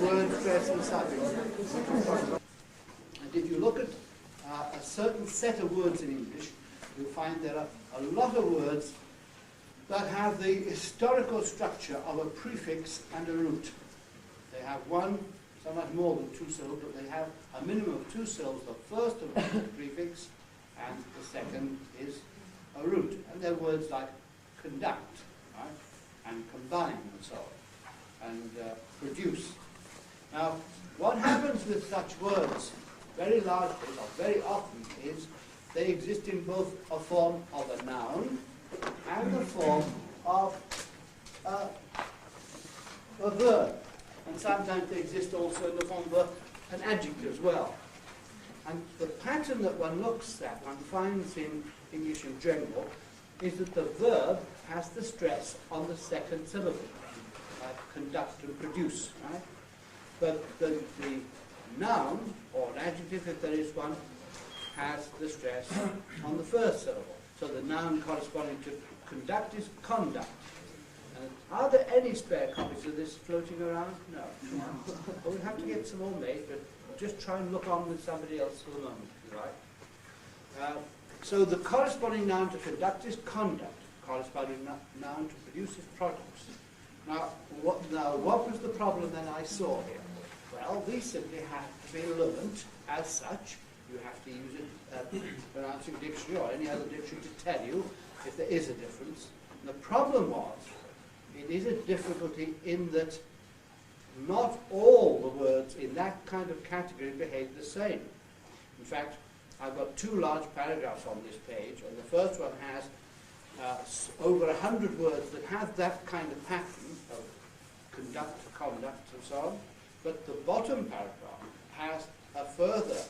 word stress and suffixes. And if you look at a certain set of words in English, you'll find there are a lot of words that have the historical structure of a prefix and a root. They have one, sometimes more than two syllables, but they have a minimum of two syllables. The first of them is a prefix, and the second is a root. And they're words like conduct, right? And combine, and so on, and produce. Now, what happens with such words, very largely, or very often, is they exist in both a form of a noun and a form of a verb. And sometimes they exist also in the form of an adjective as well. And the pattern that one looks at, one finds in English in general, is that the verb has the stress on the second syllable, like conduct and produce, right? But the noun, or an adjective if there is one, has the stress on the first syllable. So the noun corresponding to conduct is conduct. Are there any spare copies of this floating around? No. We'll have to get some more made, but just try and look on with somebody else for the moment, if you like. So the corresponding noun to conduct is conduct. Corresponding noun to produce is products. Now, what was the problem then I saw here? Well, these simply have to be learnt as such. You have to use it, pronouncing dictionary or any other dictionary to tell you if there is a difference. And the problem was, it is a difficulty in that not all the words in that kind of category behave the same. In fact, I've got two large paragraphs on this page, and the first one has over 100 words that have that kind of pattern of conduct, conduct, and so on. But the bottom paragraph has a further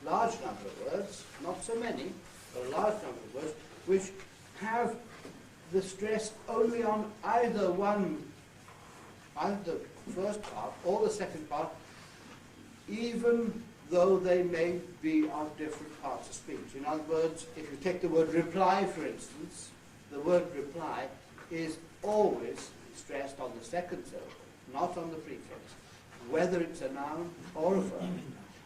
large number of words, not so many, but a large number of words, which have the stress only on either the first part or the second part, even though they may be of different parts of speech. In other words, if you take the word reply, for instance, the word reply is always stressed on the second syllable, not on the prefix, whether it's a noun or a verb.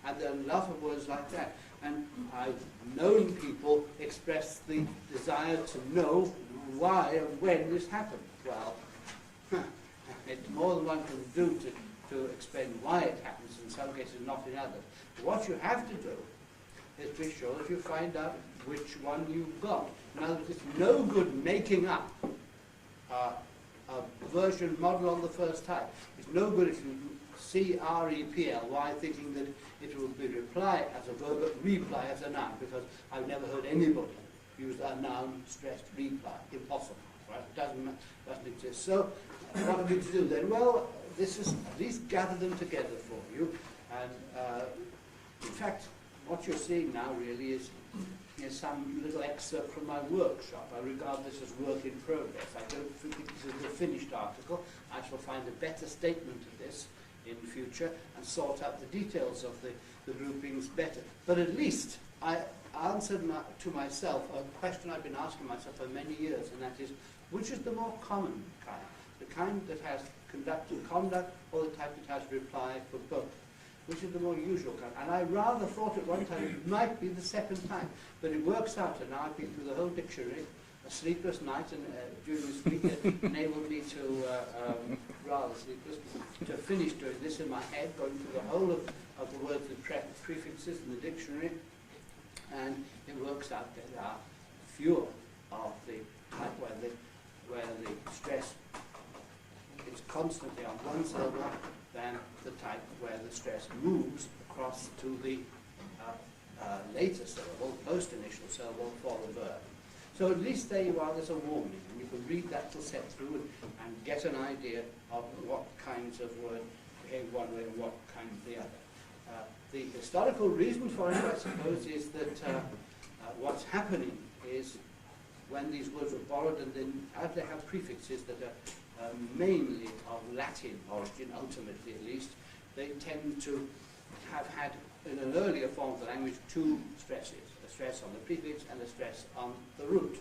And there are a lot of words like that. And I've known people express the desire to know why and when this happened. Well, it's more than one can do to explain why it happens, in some cases not in others. But what you have to do is to be sure that you find out which one you've got. In other words, it's no good making up a version model on the first type. It's no good if you see R-E-P-L-Y thinking that it will be reply as a verb, but reply as a noun, because I've never heard anybody use a noun stressed reply. Impossible, right? It doesn't exist. So what are we to do then? Well, this is at least gather them together for you. And in fact, what you're seeing now really is some little excerpt from my workshop. I regard this as work in progress. I don't think this is a finished article. I shall find a better statement of this in future and sort out the details of the groupings better. But at least I answered to myself a question I've been asking myself for many years, and that is, which is the more common kind? The kind that has conduct and conduct, or the type that has reply for both? Which is the more usual kind? And I rather thought at one time it might be the second type, but it works out, and now I've been through the whole dictionary, a sleepless night, and during this week enabled me to, rather sleepless, to finish doing this in my head, going through the whole of the words with prefixes in the dictionary, and it works out that there are fewer of the type where the stress is constantly on one syllable than the type where the stress moves across to the later syllable, post-initial syllable for the verb. So at least there you are, there's a warning, and you can read that to set through and get an idea of what kinds of word behave one way and what kinds the other. The historical reason for it, I suppose, is that what's happening is when these words were borrowed, and then as they have prefixes that are mainly of Latin origin, ultimately at least, they tend to have had, in an earlier form of the language, two stresses, a stress on the prefix and a stress on the root.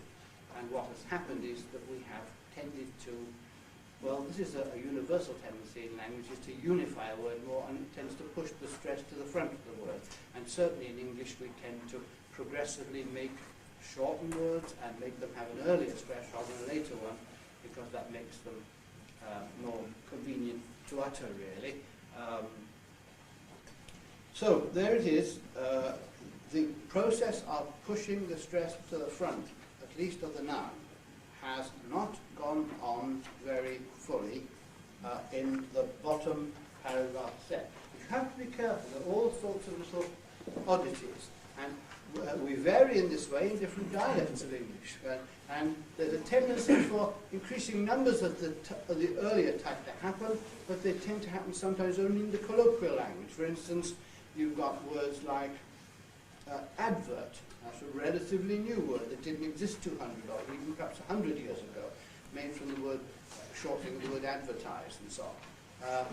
And what has happened is that we have tended to Well, this is a universal tendency in language, is to unify a word more, and it tends to push the stress to the front of the word. And certainly in English we tend to progressively shorten words and make them have an earlier stress rather than a later one, because that makes them more convenient to utter, really. So there it is. The process of pushing the stress to the front, at least of the noun, has not gone on very fully in the bottom paragraph set. You have to be careful. There are all sorts of little oddities, and we vary in this way in different dialects of English. And there's a tendency for increasing numbers of the earlier type to happen, but they tend to happen sometimes only in the colloquial language. For instance, you've got words like advert. That's a relatively new word that didn't exist 200 or even perhaps 100 years ago, made from the word, shortening the word advertise and so on.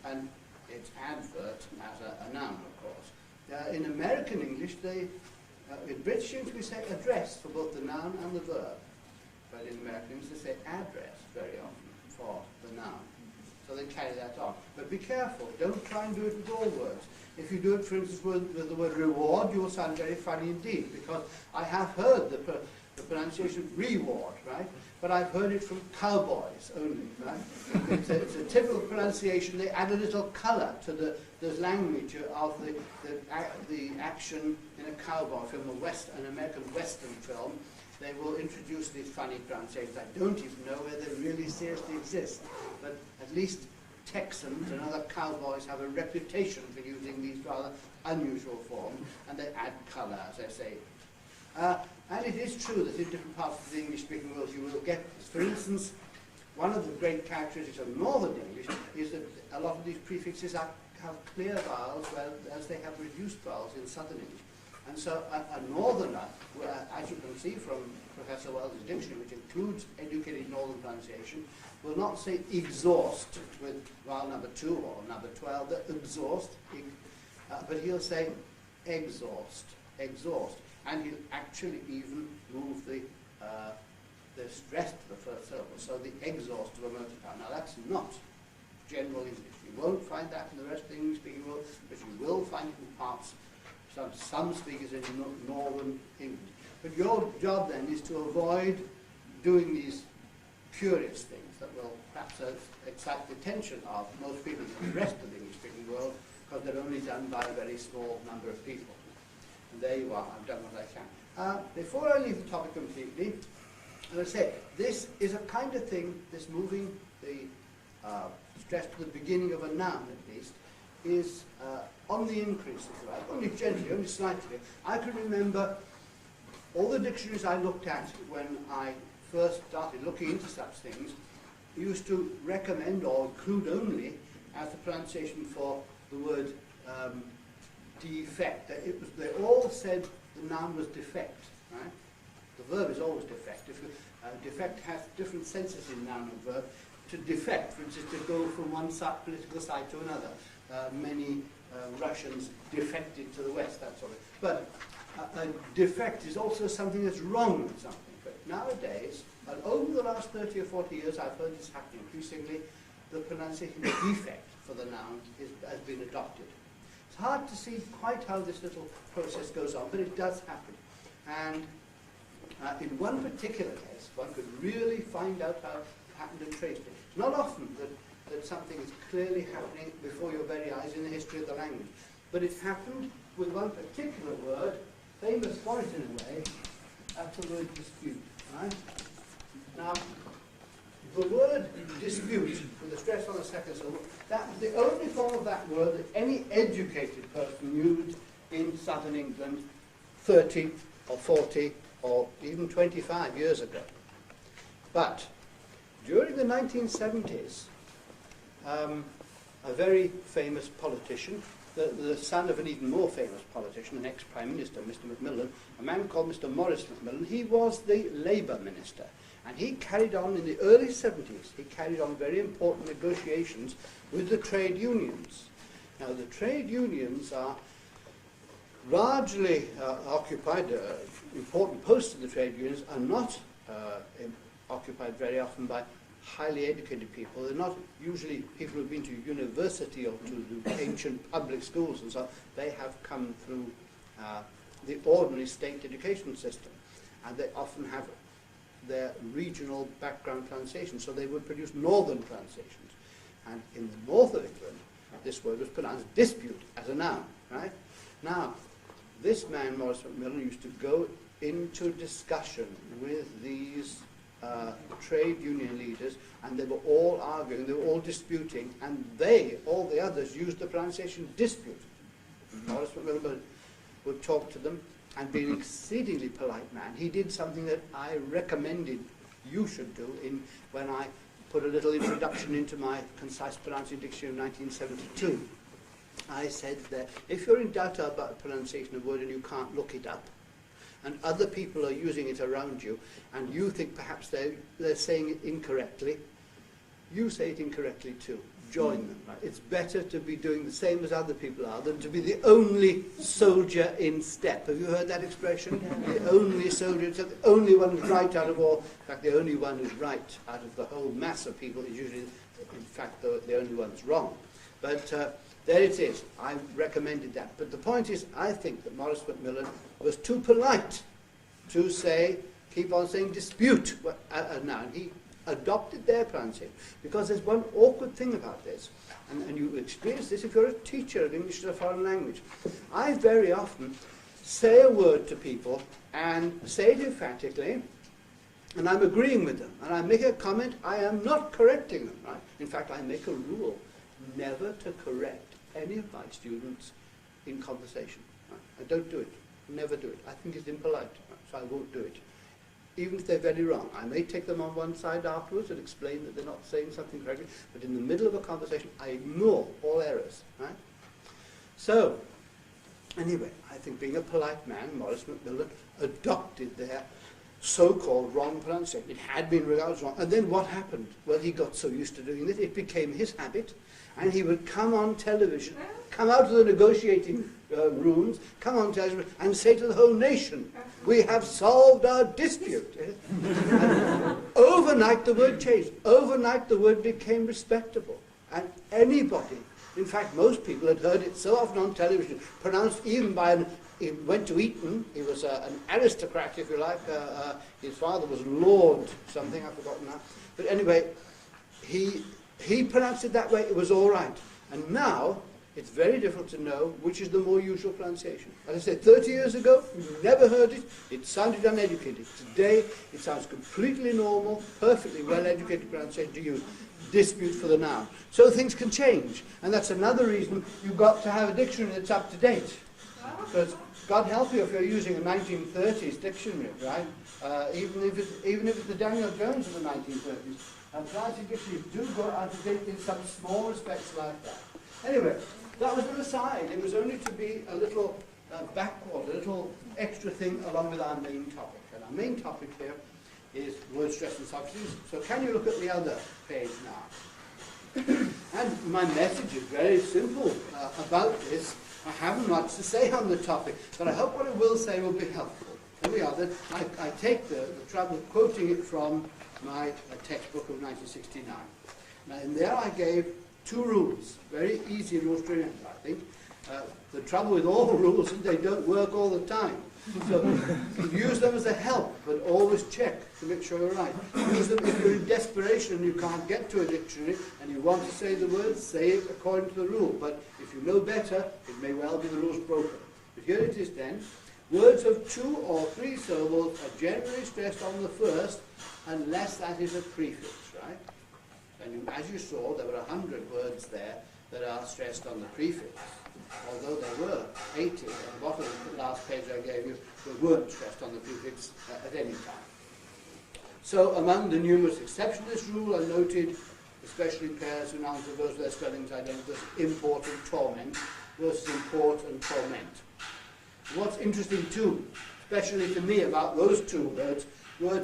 And it's advert as a noun, of course. In American English, in British English we say address for both the noun and the verb, but in American English they say address very often for the noun. So they carry that on. But be careful, don't try and do it with all words. If you do it, for instance, with the word reward, you will sound very funny indeed, because I have heard the pronunciation reward, right? But I've heard it from cowboys only, right? It's a typical pronunciation. They add a little colour to the language of the action in a cowboy film, an American Western film. They will introduce these funny pronunciations. I don't even know whether they really seriously exist, but at least Texans and other cowboys have a reputation for using these rather unusual forms, and they add colour, as I say. And it is true that in different parts of the English-speaking world you will get this. For instance, one of the great characteristics of Northern English is that a lot of these prefixes have clear vowels, whereas they have reduced vowels in Southern English. And so a Northerner, as you can see from Professor Wells' dictionary, which includes educated Northern pronunciation, will not say exhaust with vowel number 2 or number 12, the exhaust, but he'll say exhaust, exhaust. And he'll actually even move the stress to the first syllable, so the exhaust of a motor car. Now that's not general English. You won't find that in the rest of the English-speaking world, but you will find it in parts, some speakers in Northern English. But your job then is to avoid doing these curious things that will perhaps excite the attention of most people in the rest of the English-speaking world, because they're only done by a very small number of people. And there you are, I've done what I can. Before I leave the topic completely, as I say, this is a kind of thing, this moving the stress to the beginning of a noun at least, is on the increase, if you like, only gently, only slightly. I can remember all the dictionaries I looked at when I first started looking into such things used to recommend or include only as the pronunciation for the word defect. They all said the noun was defect, right? The verb is always defect. Defect has different senses in noun and verb. To defect, for instance, to go from one political side to another. Many Russians defected to the West, that sort of thing. But a defect is also something that's wrong with something. But nowadays, over the last 30 or 40 years, I've heard this happen increasingly, the pronunciation of defect for the noun has been adopted. It's hard to see quite how this little process goes on, but it does happen. And in one particular case, one could really find out how it happened and traced it. It's not often that something is clearly happening before your very eyes in the history of the language. But it happened with one particular word, famous for it in a way, that's the word dispute. Right? Now, the word dispute, with a stress on the second syllable, that's the only form of that word that any educated person used in southern England 30 or 40 or even 25 years ago. But during the 1970s, a very famous politician, the son of an even more famous politician, an ex-Prime Minister, Mr. Macmillan, a man called Mr. Maurice Macmillan, he was the Labour Minister. And he carried on, in the early 70s, he carried on very important negotiations with the trade unions. Now, the trade unions are largely occupied, important posts in the trade unions are not occupied very often by highly educated people. They're not usually people who've been to university or to the ancient public schools and so on. They have come through the ordinary state education system, and they often have their regional background pronunciation, so they would produce northern pronunciations. And in the north of England, this word was pronounced dispute as a noun, right? Now, this man, Morris Macmillan, used to go into discussion with these trade union leaders, and they were all arguing, they were all disputing, and they, all the others, used the pronunciation dispute. Morris Macmillan would talk to them, and being an exceedingly polite man, he did something that I recommended you should do when I put a little introduction into my concise pronouncing dictionary in 1972. I said that if you're in doubt about the pronunciation of a word and you can't look it up, and other people are using it around you, and you think perhaps they're saying it incorrectly, you say it incorrectly too. Join them. Right? It's better to be doing the same as other people are than to be the only soldier in step. Have you heard that expression? The only soldier in step, the only one who's right out of all. In fact, the only one who's right out of the whole mass of people is usually, in fact, the only one that's wrong. But there it is. I recommended that. But the point is, I think that Morris Macmillan was too polite to say, keep on saying dispute now. He adopted their pronunciation, because there's one awkward thing about this, and you experience this if you're a teacher of English as a foreign language. I very often say a word to people and say it emphatically, and I'm agreeing with them, and I make a comment, I am not correcting them. Right? In fact, I make a rule never to correct any of my students in conversation. Right? I don't do it, never do it. I think it's impolite, right? So I won't do it. Even if they're very wrong. I may take them on one side afterwards and explain that they're not saying something correctly, but in the middle of a conversation, I ignore all errors. Right? So, anyway, I think being a polite man, Morris Macmillan adopted their so-called wrong pronunciation. It had been regarded as wrong. And then what happened? Well, he got so used to doing it, it became his habit, and he would come on television, come out of the negotiating rooms, come on television and say to the whole nation, we have solved our dispute. And overnight the word changed. Overnight the word became respectable. And anybody, in fact most people had heard it so often on television, pronounced even by he went to Eton, he was an aristocrat if you like, his father was Lord something, I've forgotten now. But anyway, he pronounced it that way, it was all right. And now, it's very difficult to know which is the more usual pronunciation. As I said, 30 years ago, you never heard it, it sounded uneducated. Today, it sounds completely normal, perfectly well-educated pronunciation to use. Dispute for the noun. So things can change. And that's another reason you've got to have a dictionary that's up to date. Because God help you if you're using a 1930s dictionary, right? Even if it's the Daniel Jones of the 1930s. And pronouncing dictionaries do go out of date in some small respects like that. Anyway, that was an aside. It was only to be a little backward, a little extra thing along with our main topic. And our main topic here is word stress and suffixes. So can you look at the other page now? And my message is very simple about this. I haven't much to say on the topic, but I hope what I will say will be helpful. Here we are. I take the trouble of quoting it from my textbook of 1969. Now in there I gave two rules, very easy rules to remember, I think. The trouble with all the rules is they don't work all the time. So use them as a help, but always check to make sure you're right. Use them if you're in desperation and you can't get to a dictionary and you want to say the word, say it according to the rule. But if you know better, it may well be the rule's broken. But here it is then. Words of 2 or 3 syllables are generally stressed on the first unless that is a prefix, right? And as you saw, there were 100 words there that are stressed on the prefix, although there were 80 on the bottom of the last page I gave you that weren't stressed on the prefix at any time. So among the numerous exceptions to this rule are noted, especially pairs of nouns and verbs with their spellings identical, import and torment versus import and torment. What's interesting too, especially to me about those two words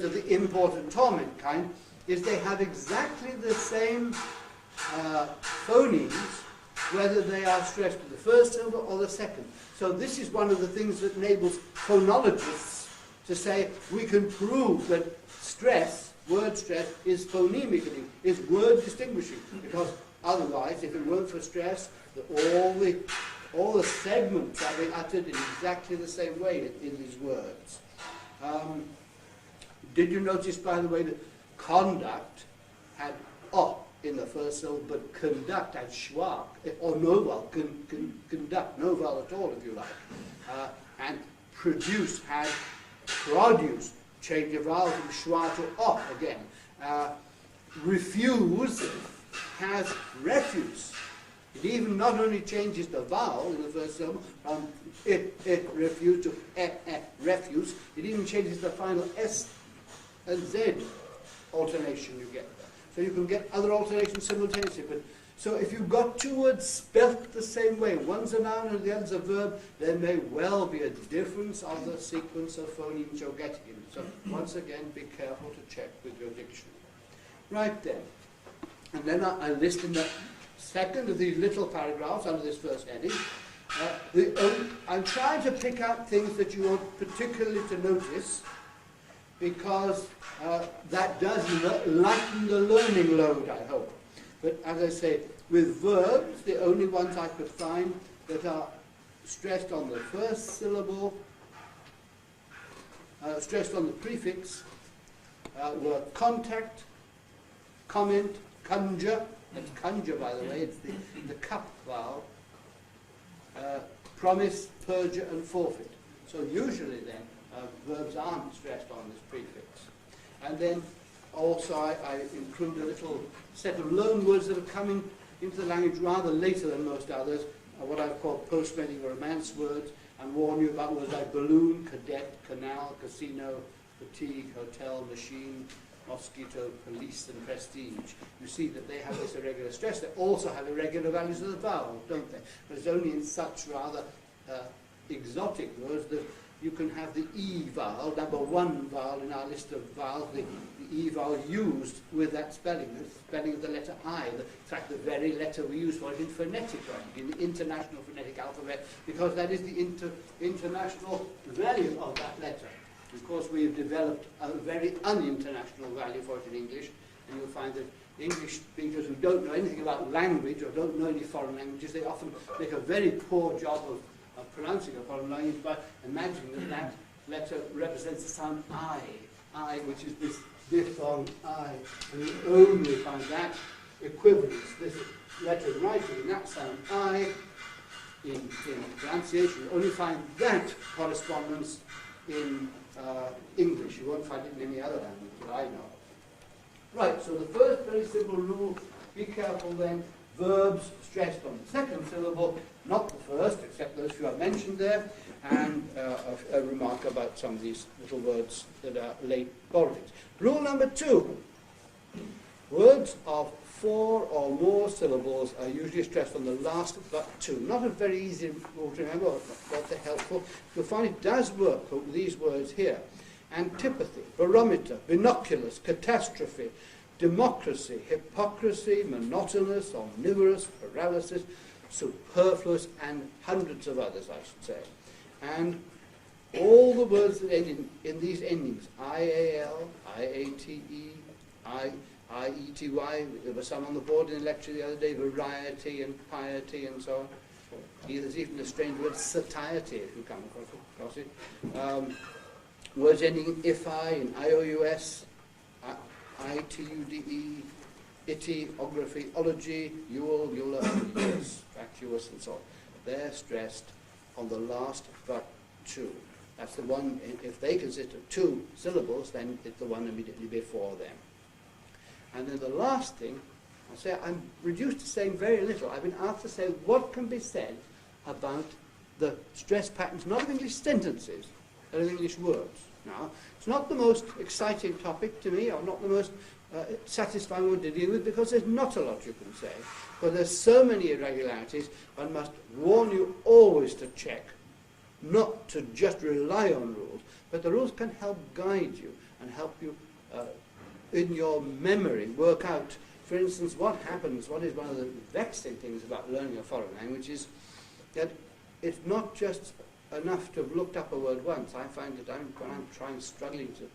of the import and torment kind, is they have exactly the same phonemes, whether they are stressed to the first syllable or the second. So this is one of the things that enables phonologists to say we can prove that stress word stress is phonemic, is word distinguishing, because otherwise, if it weren't for stress, all the segments are being uttered in exactly the same way in these words. Did you notice, by the way, that conduct had o in the first syllable, but conduct had schwa, or no vowel, conduct, no vowel at all, if you like. And produce had produce, change of vowel from schwa to o again. Refuse has refuse. It even not only changes the vowel in the first syllable from it refuse to refuse, it even changes the final s and z alternation you get. So you can get other alternations simultaneously. But so if you've got two words spelt the same way, one's a noun and the other's a verb, there may well be a difference of the sequence of phonemes you're getting in. So once again, be careful to check with your dictionary. Right then. And then I list in the second of these little paragraphs under this first heading. I'm trying to pick out things that you want particularly to notice, because that does lighten the learning load, I hope. But as I say, with verbs, the only ones I could find that are stressed on the first syllable, stressed on the prefix, were contact, comment, conjure. That's conjure, by the way, it's the cup vowel, promise, perjure, and forfeit. So usually then, verbs aren't stressed on this prefix. And then also I include a little set of loan words that are coming into the language rather later than most others, what I've called post-wedding romance words, and warn you about words like balloon, cadet, canal, casino, fatigue, hotel, machine, mosquito, police, and prestige. You see that they have this irregular stress. They also have irregular values of the vowel, don't they? But it's only in such rather exotic words that you can have the E vowel, number one vowel in our list of vowels, the E vowel used with that spelling, the spelling of the letter I, in fact the very letter we use for it in phonetic writing, in the International Phonetic Alphabet, because that is the international value of that letter. Of course, we have developed a very un-international value for it in English, and you'll find that English speakers who don't know anything about language or don't know any foreign languages, they often make a very poor job of pronouncing a foreign language by imagining that that letter represents the sound I, which is this diphthong I, and you only find that equivalence, this letter writing in that sound I, in pronunciation, you only find that correspondence in English. You won't find it in any other language that I know. Right, so the first very simple rule, be careful then, verbs stressed on the second syllable, not the first, except those few I mentioned there, and a remark about some of these little words that are late borrowings. Rule number 2, words of 4 or more syllables are usually stressed on the last but 2. Not a very easy rule to remember, but they're helpful. You'll find it does work with these words here. Antipathy, barometer, binoculars, catastrophe, democracy, hypocrisy, monotonous, omnivorous, paralysis, superfluous, and hundreds of others, I should say. And all the words that end in these endings, IAL, IATE, IETY, there were some on the board in the lecture the other day, variety and piety and so on. There's even a strange word, satiety, if you come across it. Words ending in IFI, in IOUS, ITUDE, etiography, ology, Ewell, Euler, Lewis, vacuous, and so on. They're stressed on the last but 2. That's the one, if they consist of 2 syllables, then it's the one immediately before them. And then the last thing, I say I'm reduced to saying very little. I've been asked to say what can be said about the stress patterns, not of English sentences, but of English words. Now, it's not the most exciting topic to me, or not the most satisfying one to deal with, because there's not a lot you can say. But there's so many irregularities, one must warn you always to check, not to just rely on rules, but the rules can help guide you and help you in your memory work out, for instance, what happens, what is one of the vexing things about learning a foreign language is that it's not just enough to have looked up a word once. I find that when I'm struggling to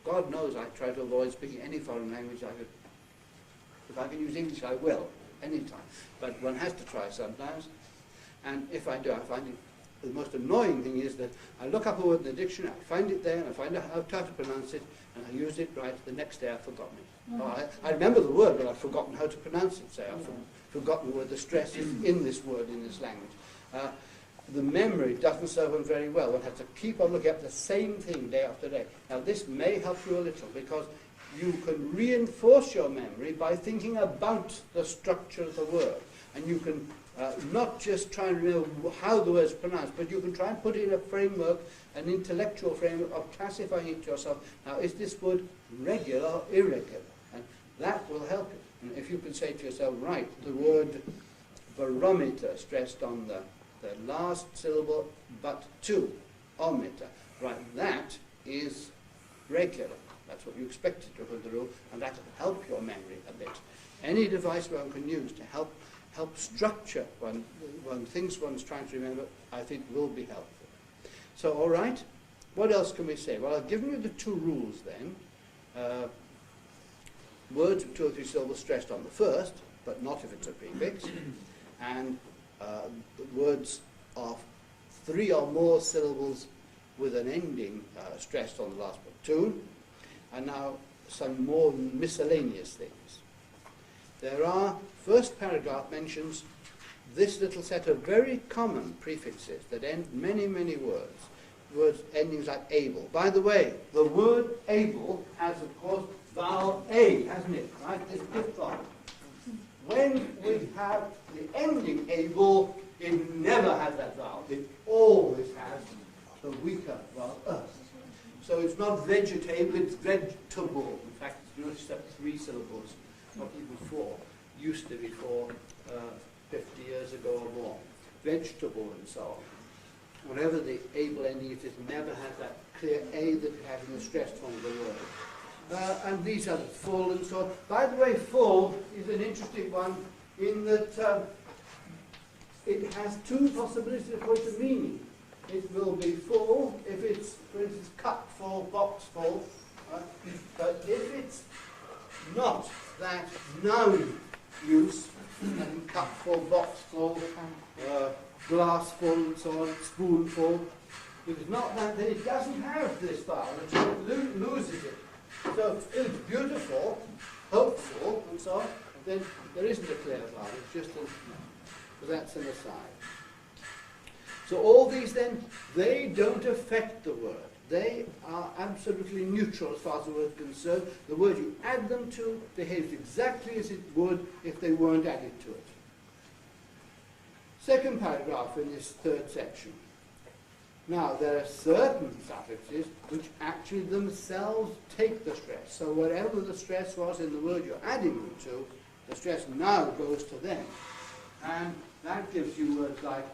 God knows I try to avoid speaking any foreign language I could. If I can use English, I will, anytime. But one has to try sometimes. And if I do, I find it, the most annoying thing is that I look up a word in the dictionary, I find it there, and I find out how to pronounce it, and I use it right. The next day I've forgotten it. Or I remember the word, but I've forgotten how to pronounce it. Say, I've forgotten where the stress is in this word, in this language. The memory doesn't serve one very well. One has to keep on looking up the same thing day after day. Now this may help you a little, because you can reinforce your memory by thinking about the structure of the word. And you can not just try and remember how the word is pronounced, but you can try and put it in a framework, an intellectual framework of classifying it to yourself. Now, is this word regular or irregular? And that will help you. And if you can say to yourself, right, the word barometer stressed on the last syllable, but to, ometer. Right, that is regular. That's what you expected to hold the rule, and that will help your memory a bit. Any device one can use to help structure one things one's trying to remember, I think will be helpful. So, all right, what else can we say? Well, I've given you the two rules then. Words with 2 or 3 syllables stressed on the first, but not if it's a prefix, and words of 3 or more syllables with an ending stressed on the last platoon, and now some more miscellaneous things. There are, first paragraph mentions this little set of very common prefixes that end many, many words. Words endings like able. By the way, the word able has, of course, vowel A, hasn't it? Right? This fifth vowel. When we have the ending able, it never has that vowel. It always has the weaker vowel. So it's not vegetable, it's vegetable. In fact, it's not except 3 syllables. Not even 4, used to be 4 50 years ago or more. Vegetable and so on. Whatever the able ending is, it never has that clear A that it has in the stressed form of the word. And these are full and so on. By the way, full is an interesting one in that it has 2 possibilities according to meaning. It will be full if it's, for instance, cup full, box full. Right? But if it's not that noun use, and cup full, box full, glass full, and so on, spoon full. If it's not that, then it doesn't have this vowel, and it loses it. So it's beautiful, hopeful, and so on, then there isn't a clear vowel, it's just that's an aside. So all these then, they don't affect the word. They are absolutely neutral as far as the word is concerned. The word you add them to behaves exactly as it would if they weren't added to it. Second paragraph in this third section. Now, there are certain suffixes which actually themselves take the stress. So whatever the stress was in the word you're adding them to, the stress now goes to them. And that gives you words like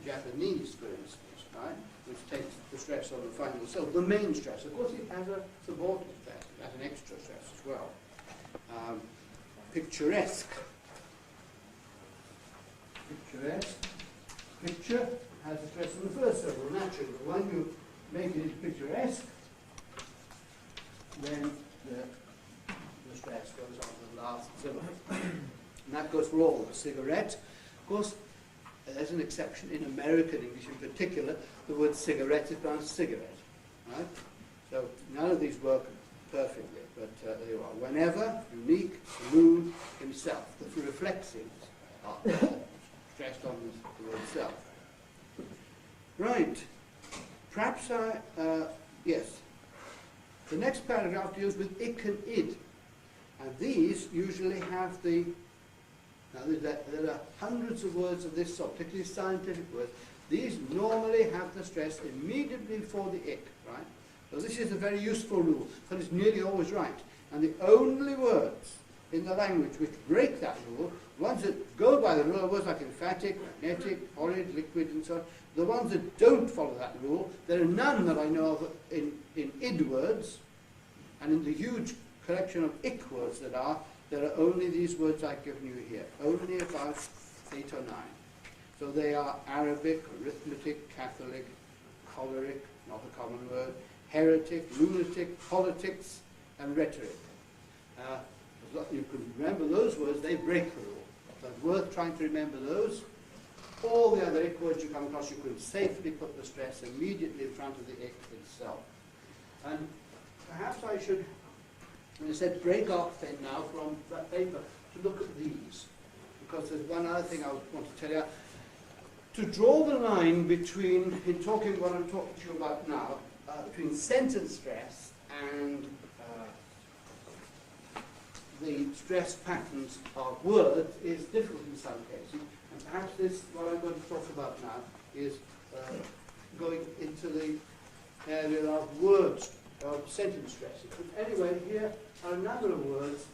Japanese, for instance, right? Which takes the stress on the final syllable, the main stress. Of course, it has a subordinate stress, it has an extra stress as well. Picturesque. Picturesque. Picture has a stress on the first syllable, naturally. But when you make it picturesque, then the stress goes on to the last syllable. And that goes for all. The cigarette, of course, there's an exception in American English in particular. The word cigarette is pronounced cigarette, right? So none of these work perfectly, but there you are. Whenever, unique, mood, himself. The reflexives are stressed on the word self. Right. Perhaps yes. The next paragraph deals with ik and id. And these usually have the... Now, there are hundreds of words of this sort, particularly scientific words. These normally have the stress immediately before the ik, right? So this is a very useful rule, but it's nearly always right. And the only words in the language which break that rule, ones that go by the rule are words like emphatic, magnetic, horrid, liquid, and so on. The ones that don't follow that rule, there are none that I know of in id words, and in the huge collection of ik words that are, there are only these words I've given you here, only about 8 or 9. So they are Arabic, arithmetic, Catholic, choleric, not a common word, heretic, lunatic, politics, and rhetoric. You can remember those words, they break the rule. So it's worth trying to remember those. All the other ick words you come across, you can safely put the stress immediately in front of the ick itself. And perhaps I should, when I said break off then now from that paper, to look at these. Because there's one other thing I want to tell you. To draw the line between, in talking what I'm talking to you about now, between sentence stress and the stress patterns of words is difficult in some cases. And perhaps this, what I'm going to talk about now, is going into the area of words, of sentence stresses. But anyway, here are a number of words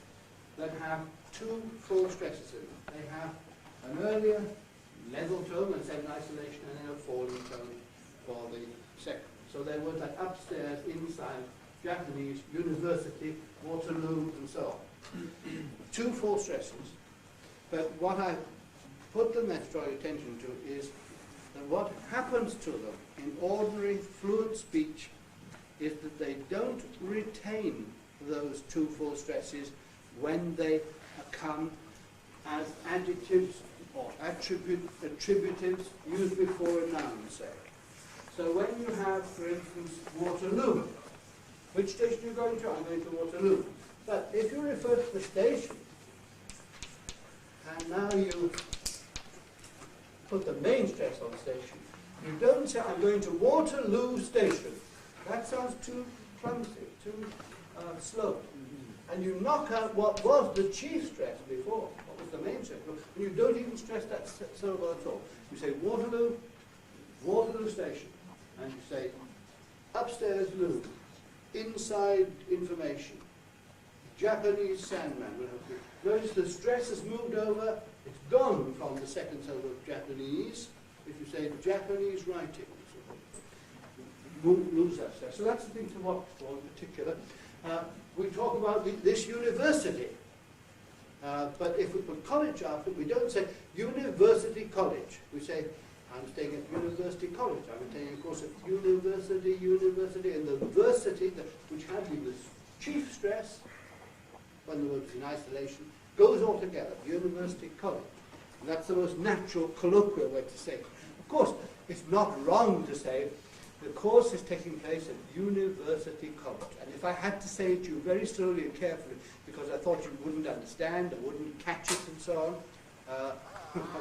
that have two full stresses in them. They have an earlier level tone, and second isolation, and then a falling tone for the second. So they're words like upstairs, inside, Japanese, university, Waterloo, and so on. Two full stresses, but what I put them there to draw your attention to is that what happens to them in ordinary fluent speech is that they don't retain those two full stresses when they come as adjectives or attributives used before a noun, say. So when you have, for instance, Waterloo, which station are you going to? I'm going to Waterloo. But if you refer to the station, and now you put the main stress on station, you don't say, I'm going to Waterloo Station. That sounds too clumsy, too slow. And you knock out what was the chief stress before, what was the main stress, and you don't even stress that syllable at all. You say Waterloo, Waterloo Station, and you say upstairs loo, inside information, Japanese sandman will help you. Notice the stress has moved over, it's gone from the second syllable of Japanese. If you say Japanese writing, lose that stress. So that's the thing to watch for in particular. We talk about this university, but if we put college after it, we don't say university college. We say, I'm staying at university college. I'm taking a course at university, and the versity, which had been the chief stress, when the word was in isolation, goes all together, university college. And that's the most natural colloquial way to say it. Of course, it's not wrong to say the course is taking place at University College. And if I had to say it to you very slowly and carefully, because I thought you wouldn't understand or wouldn't catch it and so on,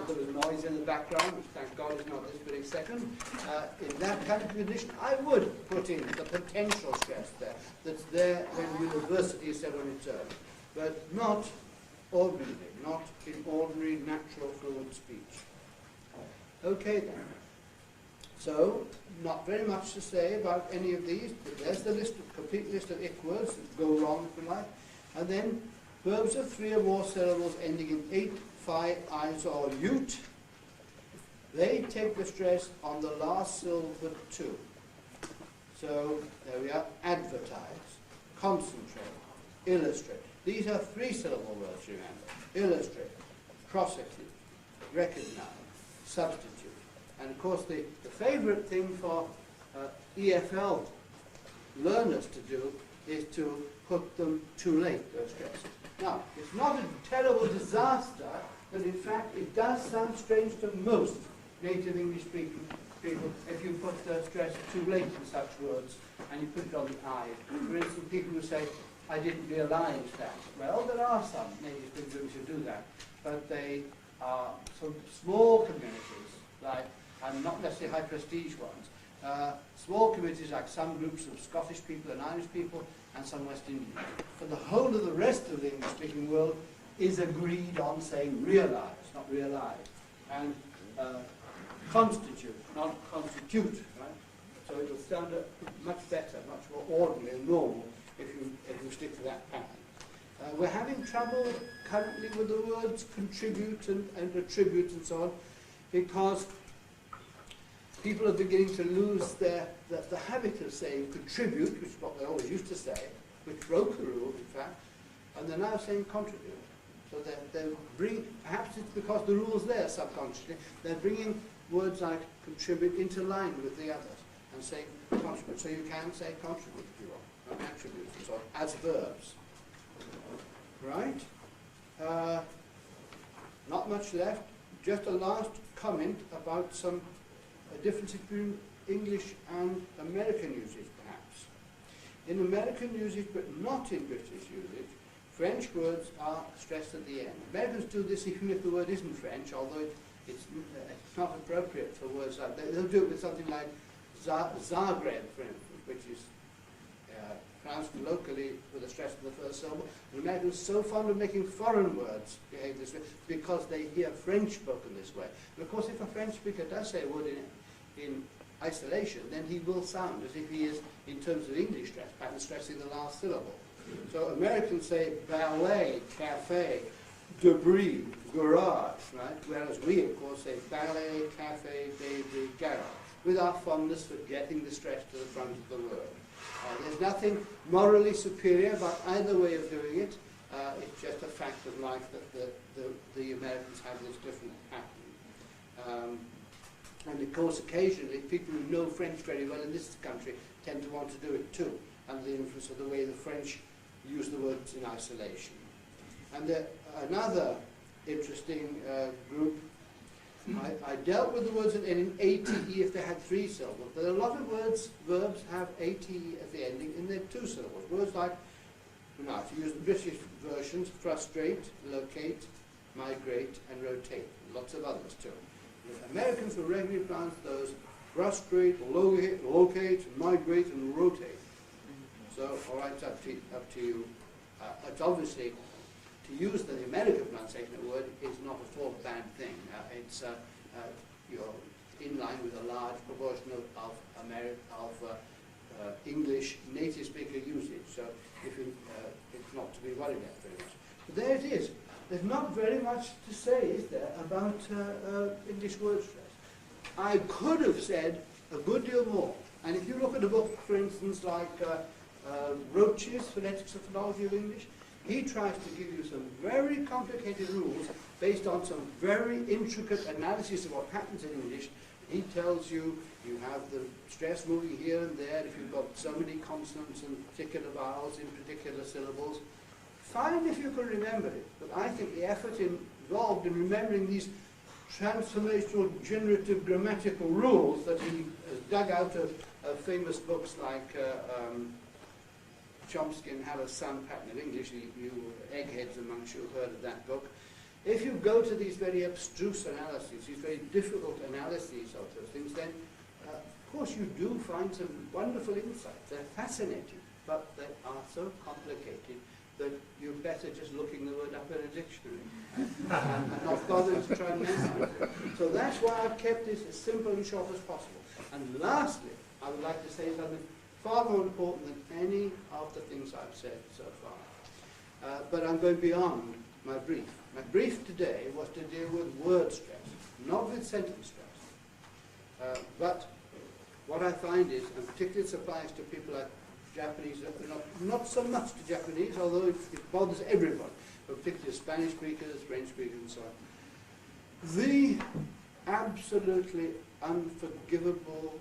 there was noise in the background, which thank God is not this very second, in that kind of condition, I would put in the potential stress there, that's there when university is said on its own, but not ordinarily, not in ordinary, natural, fluent speech. Okay then. So, not very much to say about any of these, but there's the list, complete list of ick words that go wrong, if you like. And then, verbs of 3 or more syllables ending in ate, fi, is, or ute, they take the stress on the last syllable but 2. So, there we are, advertise, concentrate, illustrate. These are 3-syllable words, remember. Illustrate, prosecute, recognize, substitute. And of course, the favourite thing for EFL learners to do is to put them too late, those stresses. Now, it's not a terrible disaster, but in fact, it does sound strange to most native English-speaking people if you put the stress too late in such words and you put it on the I. For instance, people who say, I didn't realise that. Well, there are some native speakers who do that, but they are some small communities, like, and not necessarily high prestige ones. Small communities like some groups of Scottish people and Irish people and some West Indians. But the whole of the rest of the English-speaking world is agreed on saying realise, not realise, and constitute, not constitute. Right? So it will sound much better, much more ordinary and normal if you stick to that pattern. We're having trouble currently with the words contribute and attribute and so on, because people are beginning to lose the habit of saying contribute, which is what they always used to say, which broke the rule, in fact, and they're now saying contribute. So they're bringing, perhaps it's because the rule's there subconsciously, they're bringing words like contribute into line with the others. and saying contribute. So you can say contribute if you want, not attribute, and so on, as verbs. Right? Not much left. Just a last comment about some difference between English and American usage, perhaps. In American usage, but not in British usage, French words are stressed at the end. Americans do this even if the word isn't French, although it's not appropriate for words like that. They'll do it with something like Zagreb, for instance, which is pronounced locally with a stress on the first syllable. And Americans are so fond of making foreign words behave this way because they hear French spoken this way. And of course, if a French speaker does say a word in isolation, then he will sound as if he is, in terms of English stress pattern, stressing the last syllable. So Americans say ballet, cafe, debris, garage, right? Whereas we, of course, say ballet, cafe, debris, garage, with our fondness for getting the stress to the front of the word. There's nothing morally superior about either way of doing it. It's just a fact of life that the Americans have this different pattern. And of course, occasionally, people who know French very well in this country tend to want to do it too, under the influence of the way the French use the words in isolation. And another interesting group, I dealt with the words that end in ate if they had 3 syllables, but a lot of words, verbs have ate at the ending in their 2 syllables. Words like, now if you use the British versions, frustrate, locate, migrate, and rotate. Lots of others too. The Americans will regularly pronounce those frustrate, locate, migrate, and rotate. So, all right, it's up to you. It's obviously, to use the American pronunciation of a word is not at all a bad thing. You're in line with a large proportion of English native speaker usage. So, it's not to be worried about very much. But there it is. There's not very much to say, is there, about English word stress. I could have said a good deal more. And if you look at a book, for instance, like Roach's Phonetics and Phonology of English, he tries to give you some very complicated rules based on some very intricate analysis of what happens in English. He tells you you have the stress moving here and there if you've got so many consonants and particular vowels in particular syllables. Fine if you can remember it, but I think the effort involved in remembering these transformational generative grammatical rules that he has dug out of famous books like Chomsky and Haller's Sound Pattern of English, you eggheads amongst you have heard of that book. If you go to these very abstruse analyses, these very difficult analyses of those things, then of course you do find some wonderful insights. They're fascinating, but they are so complicated that you're better just looking the word up in a dictionary and not bothering to try and memorize it. So that's why I've kept this as simple and short as possible. And lastly, I would like to say something far more important than any of the things I've said so far. But I'm going beyond my brief. My brief today was to deal with word stress, not with sentence stress. But what I find is, and particularly this applies to people like Japanese, not so much to Japanese, although it bothers everyone, but particularly Spanish speakers, French speakers, and so on. The absolutely unforgivable,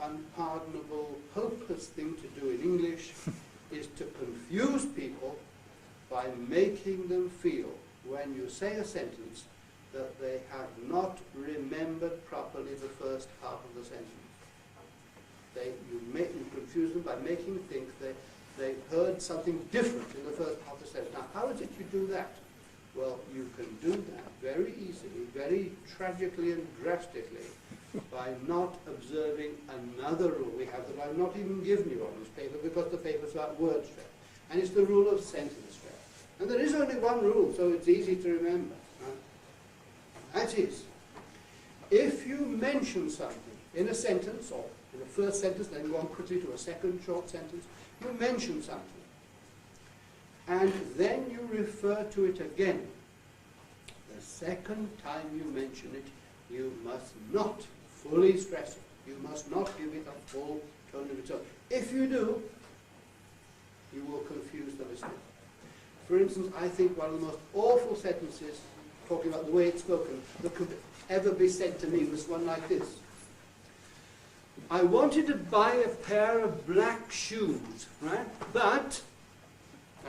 unpardonable, hopeless thing to do in English is to confuse people by making them feel, when you say a sentence, that they have not remembered properly the first half of the sentence. You confuse them by making them think they heard something different in the first half of the sentence. Now, how is it you do that? Well, you can do that very easily, very tragically and drastically, by not observing another rule we have that I've not even given you on this paper, because the paper's about word stress. And it's the rule of sentence stress. And there is only one rule, so it's easy to remember. That is, if you mention something in a sentence, or in the first sentence, then go on quickly to a second short sentence, you mention something, and then you refer to it again. The second time you mention it, you must not fully stress it. You must not give it a full tone of its own. If you do, you will confuse the listener. For instance, I think one of the most awful sentences, talking about the way it's spoken, that could ever be said to me was one like this. I wanted to buy a pair of black shoes, right? But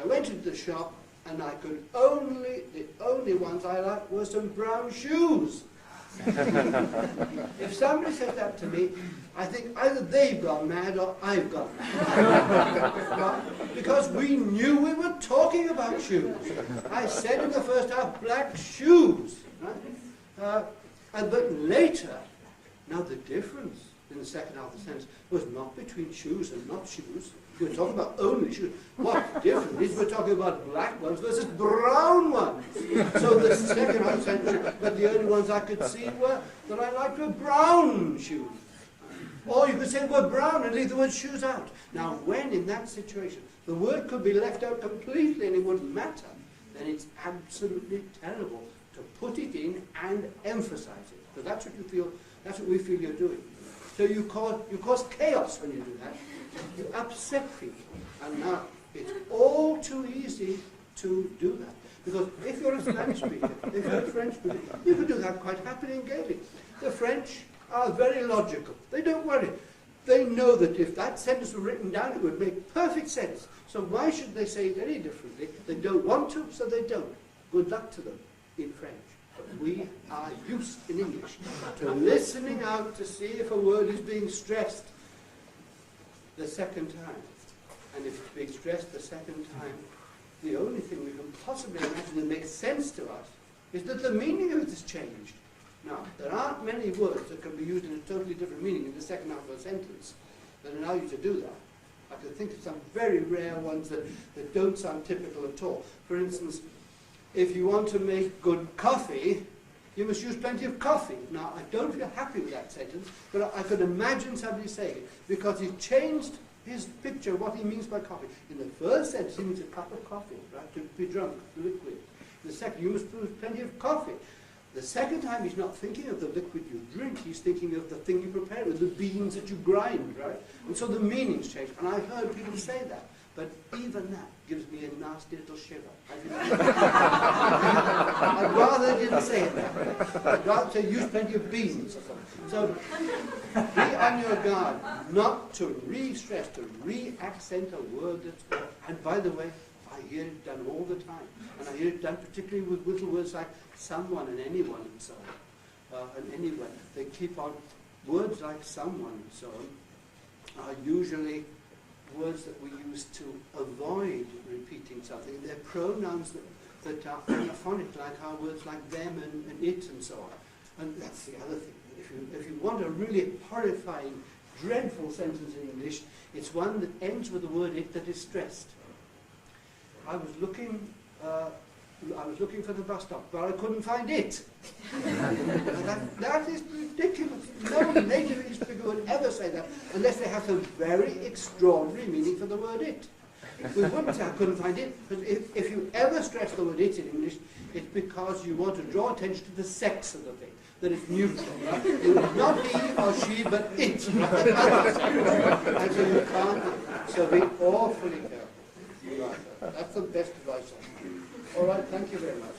I went into the shop and the only ones I liked were some brown shoes. If somebody said that to me, I think either they've gone mad or I've gone mad. Right? Because we knew we were talking about shoes. I said in the first half, black shoes. Right? But later, now the difference in the second half of the sentence was not between shoes and not shoes. We were talking about only shoes. What's different is we're talking about black ones versus brown ones. So the second half of the sentence, but the only ones I could see were that I liked were brown shoes. Or you could say were brown and leave the word shoes out. Now when in that situation the word could be left out completely and it wouldn't matter, then it's absolutely terrible to put it in and emphasize it. So that's what you feel, that's what we feel you're doing. So you cause chaos when you do that. You upset people. And now it's all too easy to do that. Because if you're a Spanish speaker, if you're a French speaker, you can do that quite happily and gaily. The French are very logical. They don't worry. They know that if that sentence were written down, it would make perfect sense. So why should they say it any differently? They don't want to, so they don't. Good luck to them in French. But we are used in English to listening out to see if a word is being stressed the second time. And if it's being stressed the second time, the only thing we can possibly imagine that makes sense to us is that the meaning of it has changed. Now, there aren't many words that can be used in a totally different meaning in the second half of a sentence that allow you to do that. I can think of some very rare ones that don't sound typical at all. For instance, if you want to make good coffee, you must use plenty of coffee. Now, I don't feel happy with that sentence, but I could imagine somebody saying it, because he changed his picture of what he means by coffee. In the first sentence, he means a cup of coffee, right, to be drunk, liquid. In the second, you must use plenty of coffee. The second time, he's not thinking of the liquid you drink, he's thinking of the thing you prepare with, the beans that you grind, right? And so the meanings change. And I've heard people say that. But even that gives me a nasty little shiver. I'd rather they didn't say it that way. I'd rather say use plenty of beans or something. So be on your guard not to re-stress, to re-accent a word that's... And by the way, I hear it done all the time. And I hear it done particularly with little words like someone and anyone and so on. And anyway, they keep on... Words like someone and so on are usually words that we use to avoid repeating something. They're pronouns that are anaphonic, like our words like them and it and so on. And that's the other thing. If you want a really horrifying, dreadful sentence in English, it's one that ends with the word it that is stressed. I was looking for the bus stop, but I couldn't find it. That is ridiculous. No native English speaker would ever say that unless they have some very extraordinary meaning for the word it. We wouldn't say I couldn't find it, but if you ever stress the word it in English, it's because you want to draw attention to the sex of the thing, that it's neutral. Right? It would not he or she, but it. Right? And so you can't. So be awfully careful. Right. That's the best advice I can give. All right, thank you very much.